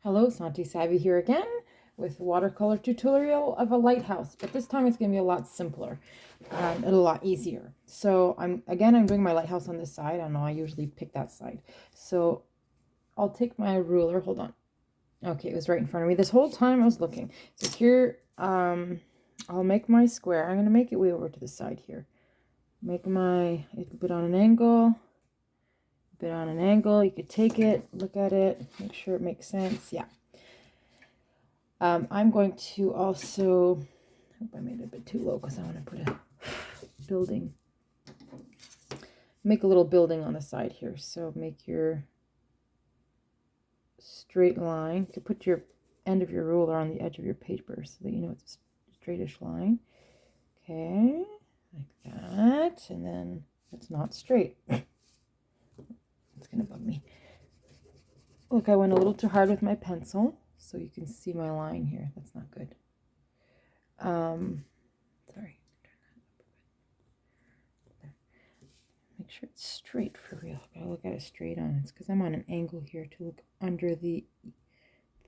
Hello, Santi Savvy here again with watercolor tutorial of a lighthouse, but this time it's going to be a lot simpler and a lot easier. So I'm doing my lighthouse on this side. I don't know, I usually pick that side. So I'll take my ruler. Hold on. Okay, it was right in front of me this whole time I was looking. So here, I'll make my square. I'm going to make it way over to the side here. Make my, a bit on an angle. You could take it, look at it, make sure it makes sense. Yeah. I'm going to also, I hope I made it a bit too low because I want to put a building, make a little building on the side here. So make your straight line. You could put your end of your ruler on the edge of your paper so that you know it's a straightish line. Okay, like that. And then it's not straight. It's going to bug me. Look, I went a little too hard with my pencil, so you can see my line here. That's not good. Sorry. Make sure it's straight for real. Gotta look at it straight on. It's because I'm on an angle here to look under the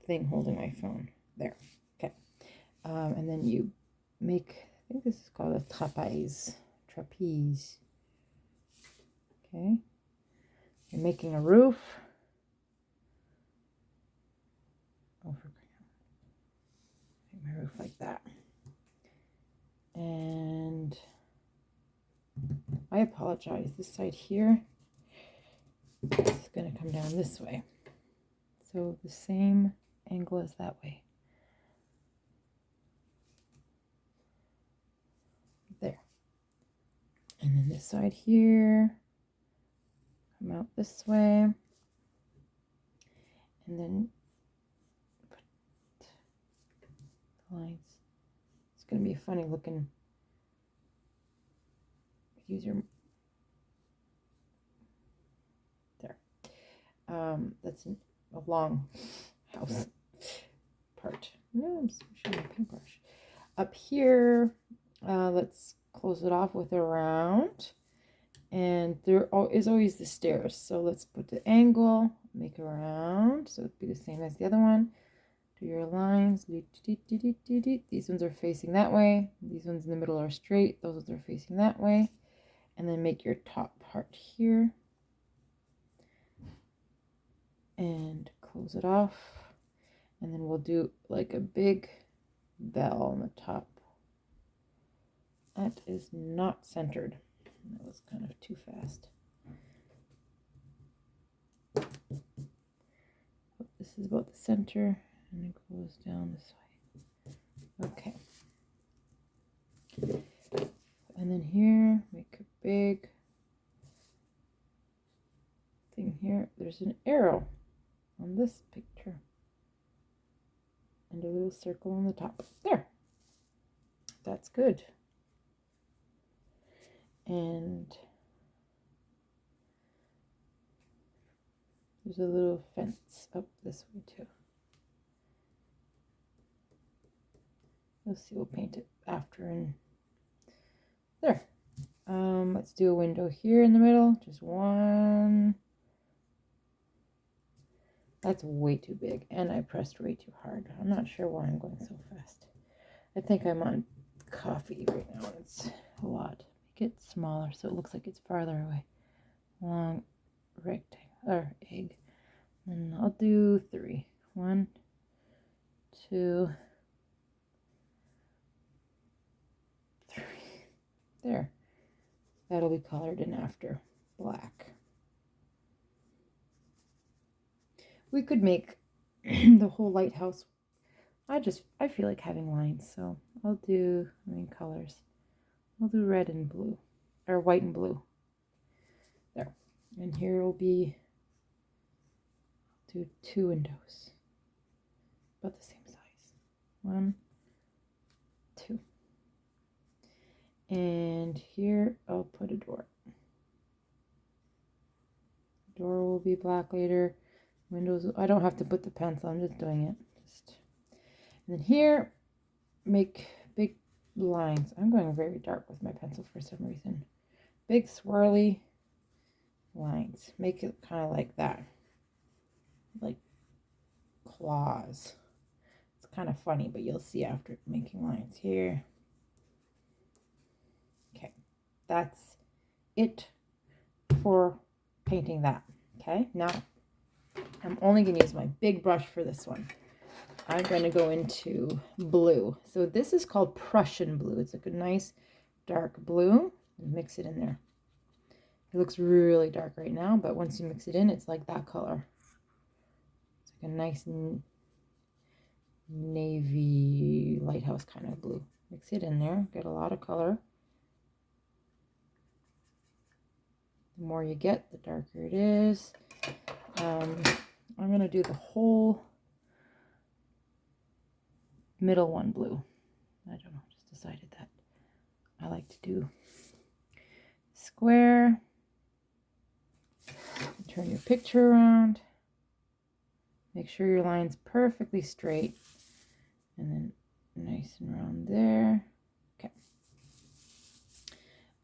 thing holding my phone. There. Okay. And then you make, I think this is called a trapeze. Trapeze. Okay. You're making a roof. Make my roof like that. And I apologize. This side here is going to come down this way. So the same angle as that way. There. And then this side here, come out this way. And then put the lines. It's going to be a funny looking. Use your there. That's a long house part. No, I'm switching my paintbrush. Up here, let's close it off with a round. And there is always the stairs. So let's put the angle, make a round. So it'll be the same as the other one. Do your lines. These ones are facing that way. These ones in the middle are straight. Those ones are facing that way. And then make your top part here. And close it off. And then we'll do like a big bell on the top. That is not centered. That was kind of too fast. This is about the center. And it goes down this way. Okay. And then here, make a big thing here. There's an arrow on this picture. And a little circle on the top. There. That's good. And there's a little fence up this way too. Let's see, we'll paint it after and there. Let's do a window here in the middle. Just one. That's way too big, and I pressed way too hard. I'm not sure why I'm going so fast. I think I'm on coffee right now. It's a lot. Make it smaller so it looks like it's farther away. Long rectangle or egg. And I'll do 3. 1, 2, 3. There. That'll be colored in after black. We could make the whole lighthouse. I feel like having lines, so I'll do colors. I'll do red and blue, or white and blue. There. And here will be, do 2 windows, about the same size. 1, 2. And here I'll put a door. Door will be black later. Windows, I don't have to put the pencil, I'm just doing it. And then here, make big lines. I'm going very dark with my pencil for some reason. Big swirly lines. Make it kind of like that. Like claws. It's kind of funny, but you'll see after making lines here. Okay, that's it for painting that. Okay, now I'm only going to use my big brush for this one. I'm going to go into blue. So this is called Prussian blue. It's like a nice dark blue. Mix it in there. It looks really dark right now, but once you mix it in, it's like that color. It's like a nice navy lighthouse kind of blue. Mix it in there. Get a lot of color. The more you get, the darker it is. I'm going to do the whole middle one blue. I don't know, just decided that I like to do square. Turn your picture around. Make sure your line's perfectly straight. And then nice and round there. Okay.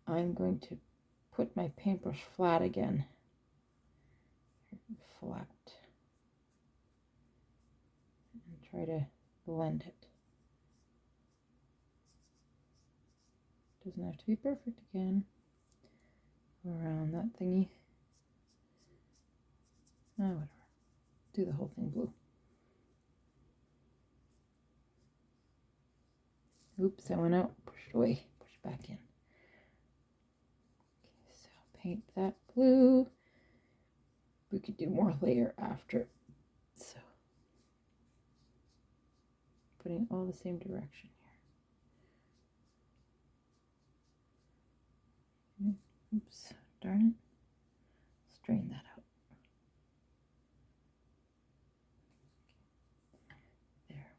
I'm going to put my paintbrush flat again. Flat. And try to blend it. Doesn't have to be perfect again. Go around that thingy. Oh, whatever. Do the whole thing blue. Oops, that went out. Push it away. Push it back in. Okay, so paint that blue. We could do more layer after. So, putting all the same direction here. Oops, darn it. Strain that out. There.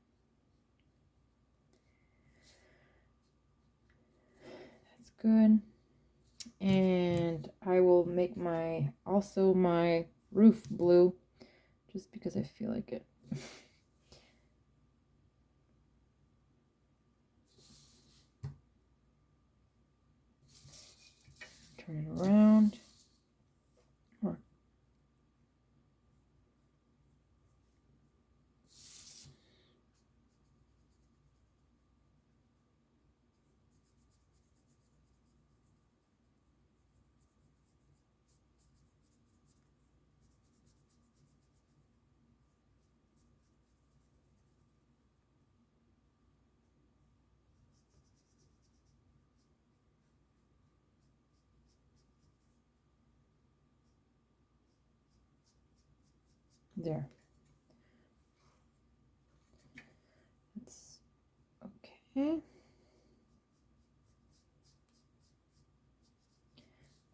That's good. And I will make my roof blue just because I feel like it. Turn it around. There. That's okay.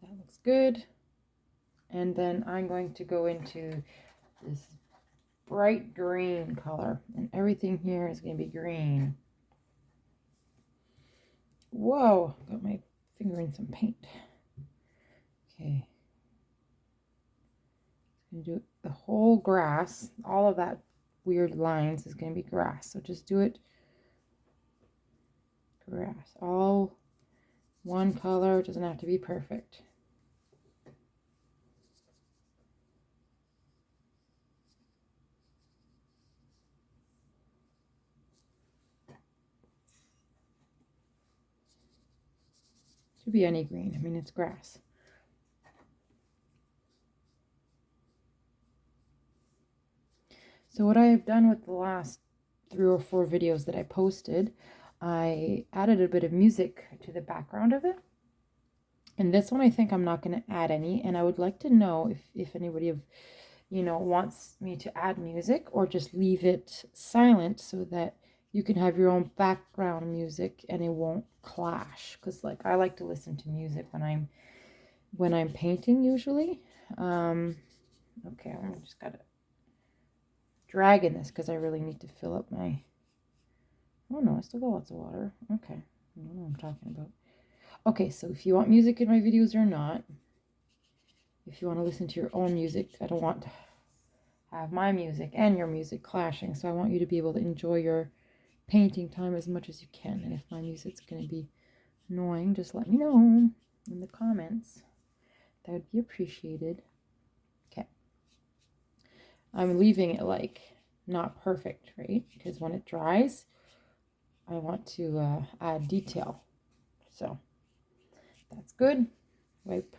That looks good. And then I'm going to go into this bright green color. And everything here is going to be green. Whoa, got my finger in some paint. Okay. I'm going to do the whole grass. All of that weird lines is going to be grass. So just do it grass. All one color. It doesn't have to be perfect. Should be any green. I mean, it's grass. So what I have done with the last 3 or 4 videos that I posted, I added a bit of music to the background of it. And this one I think I'm not going to add any. And I would like to know if anybody wants me to add music or just leave it silent so that you can have your own background music and it won't clash. Because like I like to listen to music when I'm painting usually. Okay, I just got to drag in this because I really need to fill up my... Oh no, I still got lots of water. Okay, I don't know what I'm talking about. Okay, so if you want music in my videos or not, if you want to listen to your own music, I don't want to have my music and your music clashing. So I want you to be able to enjoy your painting time as much as you can. And if my music's going to be annoying, just let me know in the comments. That would be appreciated. Okay. I'm leaving it like not perfect, right? Because when it dries, I want to add detail. So that's good. Wipe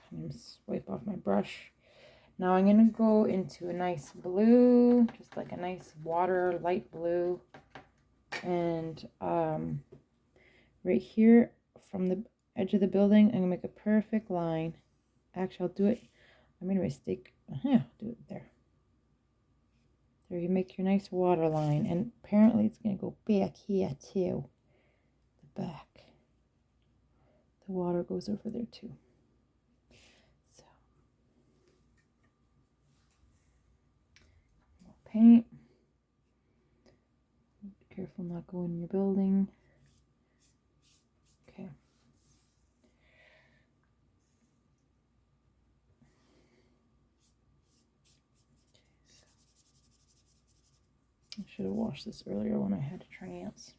off my brush. Now I'm going to go into a nice blue, just like a nice water, light blue. And right here from the edge of the building, I'm going to make a perfect line. Actually, I'll do it. I made a mistake. Do it there. There, you make your nice water line. And apparently it's going to go back here too. The back. The water goes over there too. So, paint. Be careful not going in your building. Okay. I should have washed this earlier when I had a chance.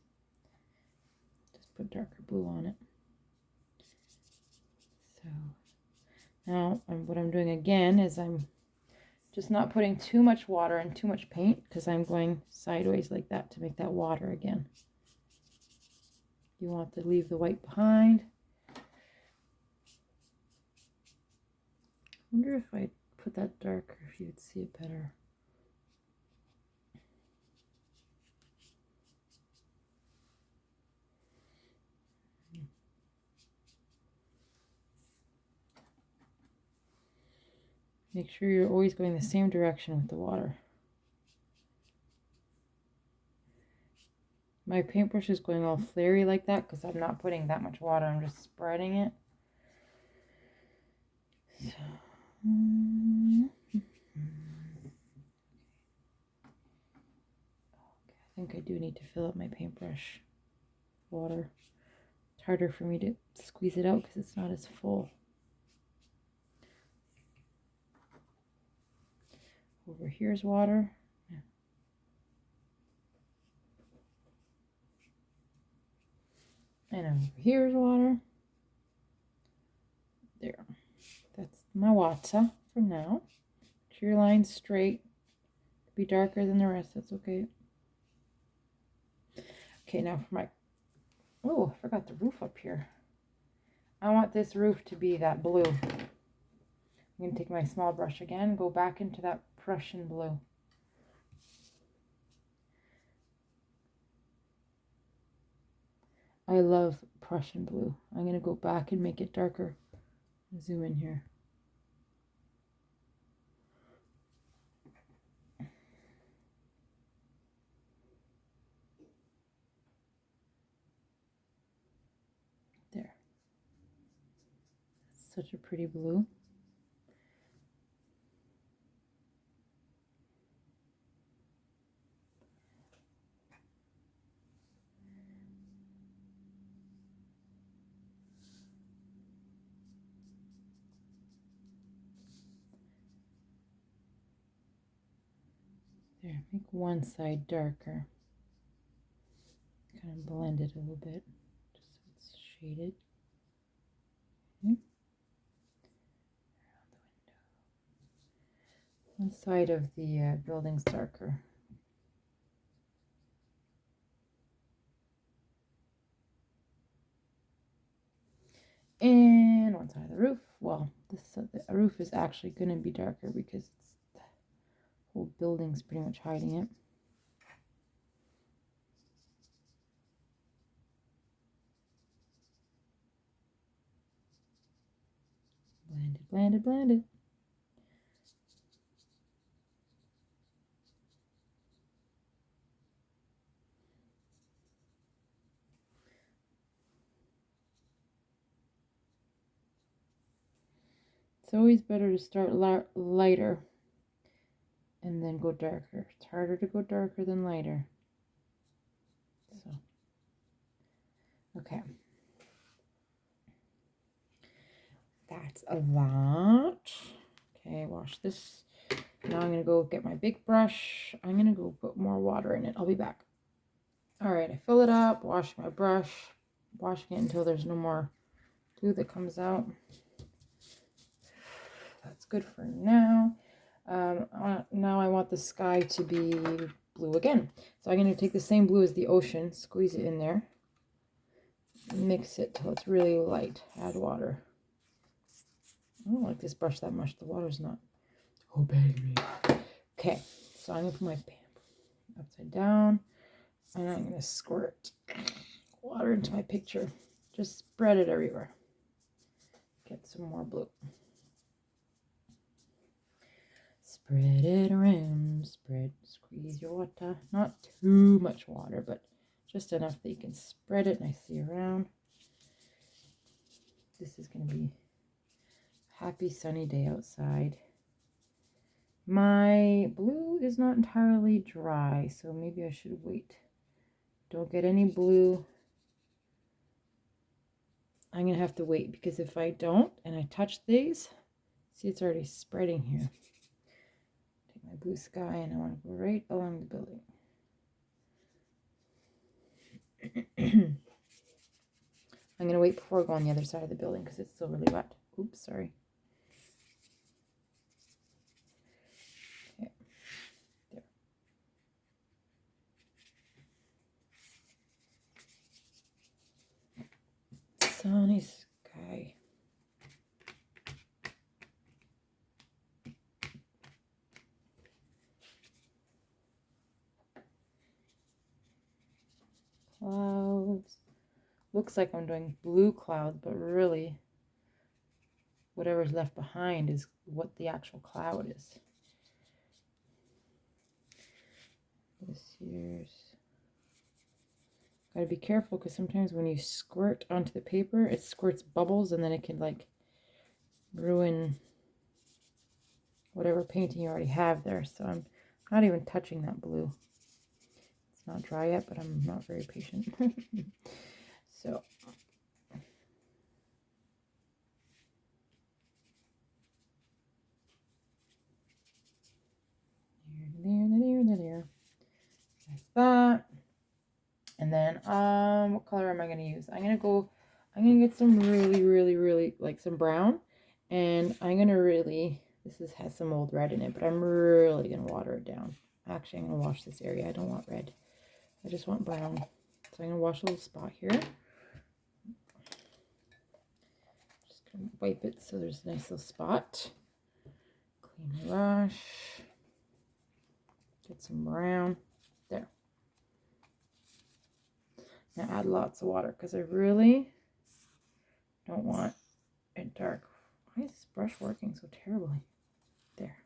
Just put darker blue on it. So now what I'm doing again is I'm just not putting too much water and too much paint, because I'm going sideways like that to make that water again. You want to leave the white behind. I wonder if I put that darker, if you would see it better. Make sure you're always going the same direction with the water. My paintbrush is going all flary like that because I'm not putting that much water. I'm just spreading it. So, okay, I think I do need to fill up my paintbrush water. It's harder for me to squeeze it out because it's not as full. Over here's water. Yeah. And over here's water. There. That's my water for now. Make sure your line's straight. Be darker than the rest. That's okay. Okay, now for my... Oh, I forgot the roof up here. I want this roof to be that blue. I'm going to take my small brush again, go back into that Prussian blue. I love Prussian blue. I'm going to go back and make it darker. Zoom in here. There. That's such a pretty blue. There, make one side darker. Kind of blend it a little bit, just so it's shaded. Okay. Around the window. One side of the building's darker. And one side of the roof. Well, the roof is actually going to be darker because the whole building's pretty much hiding it. Blend it, blend it, blend it. It's always better to start lighter and then go darker. It's harder to go darker than lighter. So, okay. That's a lot. Okay, wash this. Now I'm going to go get my big brush. I'm going to go put more water in it. I'll be back. All right, I fill it up, wash my brush, washing it until there's no more glue that comes out. That's good for now. Now I want the sky to be blue again. So I'm going to take the same blue as the ocean, squeeze it in there, mix it till it's really light, add water. I don't like this brush that much. The water's not obeying me. Okay, so I'm going to put my pan upside down, and I'm going to squirt water into my picture. Just spread it everywhere. Get some more blue. Spread it around, squeeze your water. Not too much water, but just enough that you can spread it nicely around. This is going to be a happy sunny day outside. My blue is not entirely dry, so maybe I should wait. Don't get any blue. I'm going to have to wait, because if I don't and I touch these, see, it's already spreading here. Take my blue sky and I want to go right along the building. I'm going to wait before I go on the other side of the building because it's still really wet. Oops, sorry. Okay. There. Sunny sky. Clouds. Looks like I'm doing blue cloud, but really whatever's left behind is what the actual cloud is. This here's... Gotta be careful, because sometimes when you squirt onto the paper, it squirts bubbles, and then it can like ruin whatever painting you already have there. So I'm not even touching that blue. It's not dry yet, but I'm not very patient. So there. Like that. And then what color am I going to use? I'm going to get some really like some brown, and I'm going to really, has some old red in it, but I'm really going to water it down. Actually, I'm going to wash this area. I don't want red. I just want brown. So I'm going to wash a little spot here. Just going to wipe it so there's a nice little spot. Clean the brush. Get some brown. There. Now add lots of water, because I really don't want it dark. Why is this brush working so terribly? There.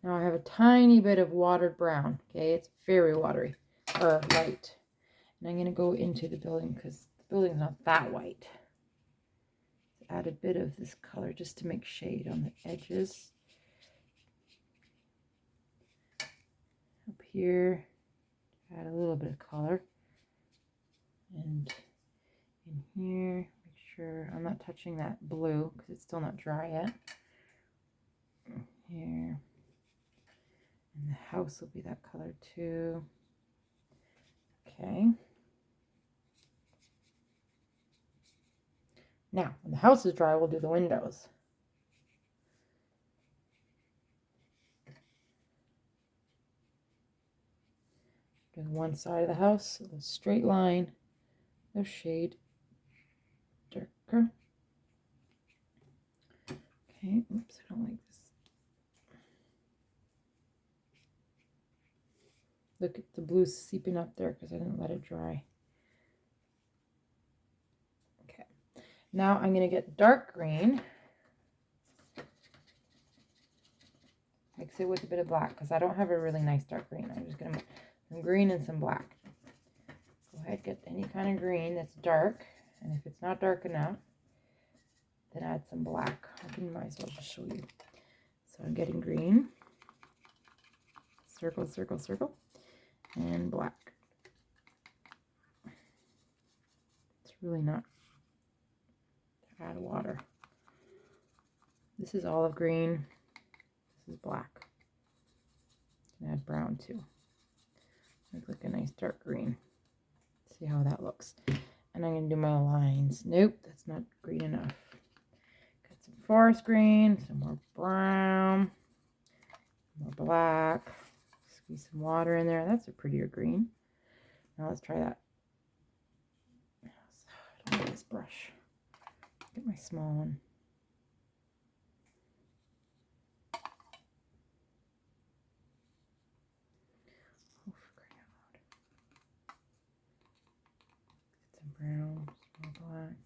Now I have a tiny bit of watered brown. Okay, it's very watery, or light. And I'm going to go into the building, because the building's not that white. Add a bit of this color just to make shade on the edges. Up here, add a little bit of color. And in here, make sure I'm not touching that blue because it's still not dry yet. Here. And the house will be that color too. Okay. Now, when the house is dry, we'll do the windows. Doing one side of the house, a straight line, no shade, darker. Okay, oops, I don't like this. Look at the blue seeping up there because I didn't let it dry. Okay, now I'm going to get dark green. Mix it with a bit of black because I don't have a really nice dark green. I'm just going to some green and some black. Go ahead, get any kind of green that's dark, and if it's not dark enough, then add some black. I might as well just show you. So I'm getting green, circle, circle, circle, and black. It's really not. Add water. This is olive green. This is black. And add brown too. Look like a nice dark green. See how that looks. And I'm going to do my lines. Nope, that's not green enough. Got some forest green, some more brown, more black. Squeeze some water in there. That's a prettier green. Now let's try that. I don't like this brush. Get my small one. Oh, for crying out loud. Get some brown, some black.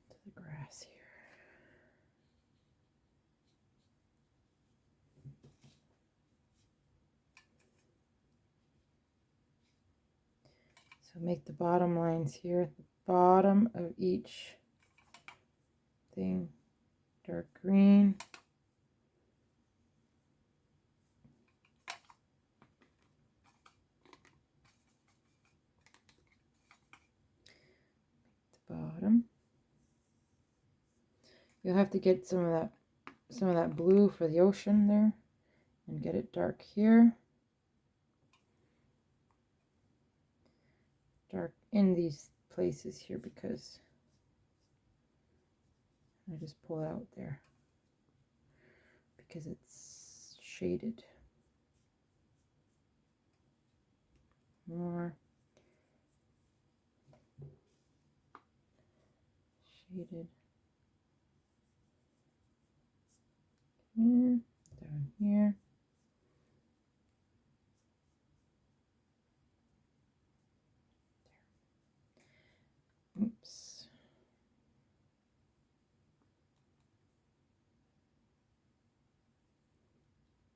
To the grass here. So make the bottom lines here at the bottom of each thing dark green. The bottom. You'll have to get some of that blue for the ocean there and get it dark here. Dark in these places here because I just pull it out there because it's shaded. More shaded. And down here. Oops.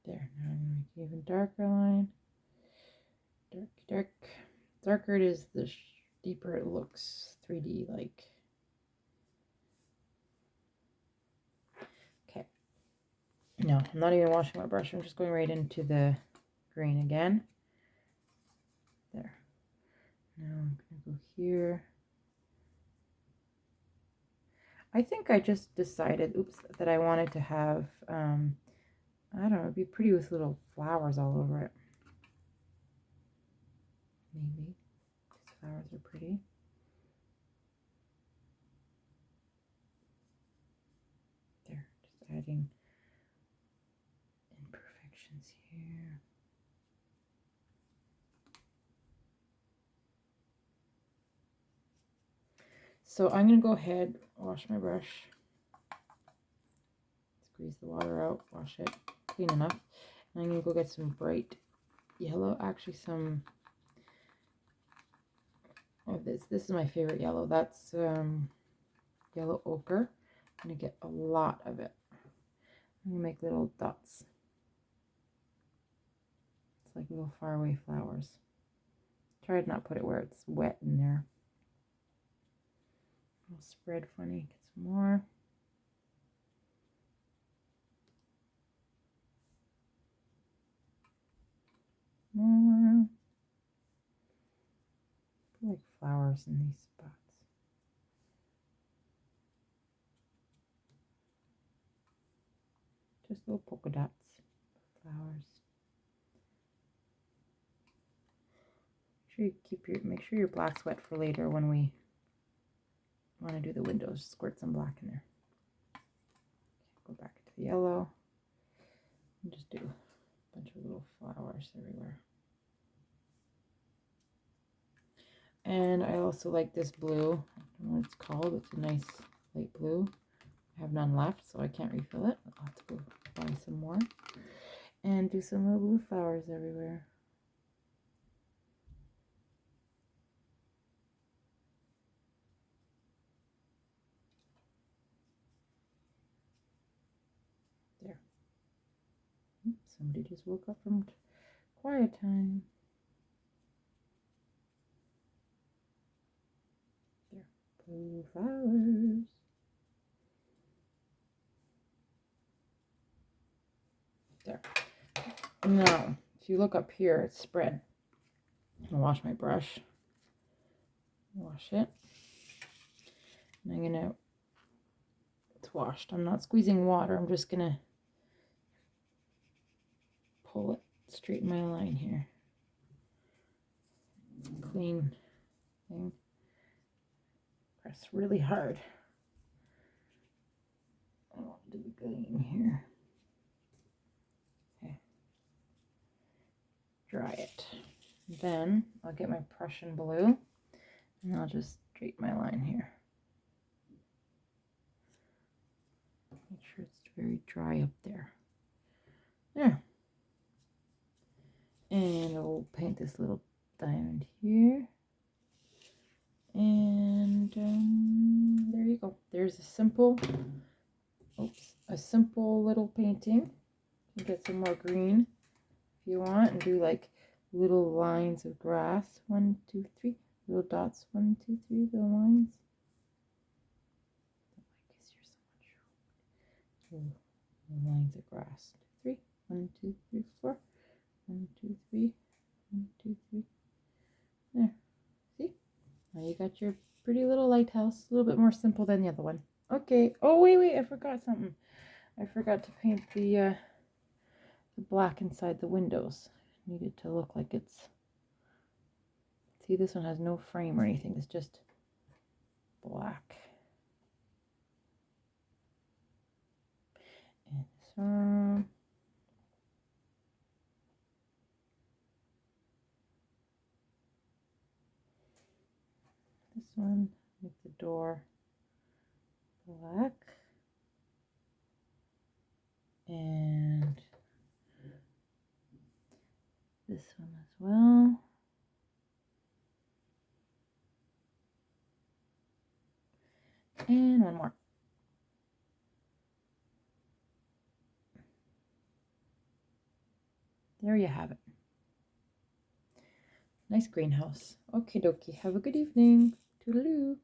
There. Now I'm going to make an even darker line. Dark. Darker it is, the deeper it looks 3D like. Okay. No, I'm not even washing my brush. I'm just going right into the green again. There. Now I'm going to go here. I think I just decided, that I wanted to have, I don't know, it'd be pretty with little flowers all over it. Maybe. These flowers are pretty. There, just adding imperfections here. So I'm going to go ahead, wash my brush, squeeze the water out, wash it clean enough. And I'm going to go get some bright yellow, actually some of this. This is my favorite yellow. That's yellow ochre. I'm going to get a lot of it. I'm going to make little dots. It's like little faraway flowers. Try to not put it where it's wet in there. I'll spread funny, get some more. More. I like flowers in these spots. Just little polka dots, flowers. Make sure your black's wet for later when we want to do the windows. Squirt some black in there. Go back to the yellow and just do a bunch of little flowers everywhere. And I also like this blue. I don't know what it's called. It's a nice light blue. I have none left, so I can't refill it. I'll have to go buy some more. And do some little blue flowers everywhere. There. Somebody just woke up from quiet time. There. Blue flowers. There. Now, if you look up here, it's spread. I'll wash my brush. Wash it. And I'm gonna, it's washed. I'm not squeezing water. I'm just gonna pull it, straighten my line here. Clean thing. Press really hard. I want to do the green here. dry it. Then I'll get my Prussian blue and I'll just straighten my line here. Make sure it's very dry up there. There. And I'll paint this little diamond here. And there you go. There's a simple, a simple little painting. You can get some more green if you want and do like little lines of grass. 1, 2, 3. Little dots. 1, 2, 3. Little lines. I guess you're so much. Little lines of grass. 3. 1, 2, 3, 4. 1, 2, 3. 1, 2, 3. There. See? Now you got your pretty little lighthouse. A little bit more simple than the other one. Okay. Oh, wait. I forgot something. I forgot to paint the black inside the windows. Need it to look like it's... See, this one has no frame or anything. It's just black. And this one... This one, make the door black. And this one as well. And one more. There you have it. Nice greenhouse. Okie dokie. Have a good evening. Toodaloo.